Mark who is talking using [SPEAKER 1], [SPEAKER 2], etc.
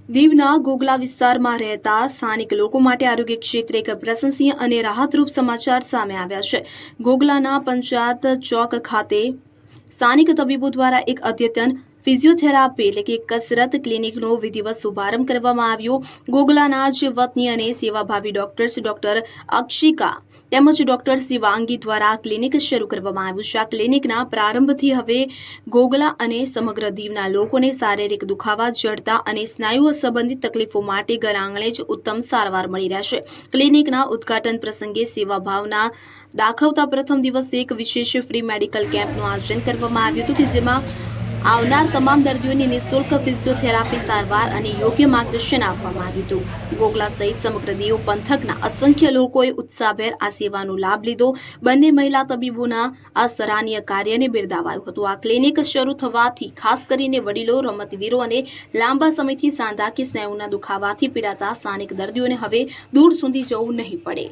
[SPEAKER 1] દીવના ગોગલા વિસ્તારમાં રહેતા સ્થાનિક લોકો માટે આરોગ્ય ક્ષેત્રે એક પ્રશંસનીય અને રાહતરૂપ સમાચાર સામે આવ્યા છે। ગોગલાના પંચાયત ચોક ખાતે સ્થાનિક તબીબો દ્વારા એક અદ્યતન ફિઝિયોથેરાપી એટલે કે કસરત ક્લિનિકનો વિધિવત શુભારંભ કરવામાં આવ્યો। ગોગલાના જ વતની અને સેવાભાવી ડોક્ટર અક્ષિકા તેમજ ડોક્ટર શિવાંગી દ્વારા આ ક્લિનિક શરૂ કરવામાં આવ્યું છે। આ ક્લિનિકના પ્રારંભથી હવે ગોગલા અને સમગ્ર દીવના લોકોને શારીરિક દુખાવા, જડતા અને સ્નાયુઓ સંબંધિત તકલીફો માટે ઘર આંગણે જ ઉત્તમ સારવાર મળી રહેશે। ક્લિનિકના ઉદ્ઘાટન પ્રસંગે સેવાભાવના દાખવતા પ્રથમ દિવસે એક વિશેષ ફ્રી મેડિકલ કેમ્પનું આયોજન કરવામાં આવ્યું હતું કે જેમાં આવનાર તમામ દર્દીઓને નિઃશુલ્ક ફિઝિયોથેરાપી સારવાર અને યોગ્ય માર્ગદર્શન આપવામાં આવ્યું હતું। ગોગલા સહિત સમગ્ર દીવ પંથકના અસંખ્ય લોકોએ ઉત્સાહભેર આ સેવાનો લાભ લીધો। બંને મહિલા તબીબોના આ સરાહનીય કાર્યને બિરદાવાયું હતું। આ ક્લિનિક શરૂ થવાથી ખાસ કરીને વડીલો, રમતવીરો અને લાંબા સમયથી સાંધા કે સ્નાયુના દુખાવાથી પીડાતા સ્થાનિક દર્દીઓને હવે દૂર સુધી જવું નહીં પડે।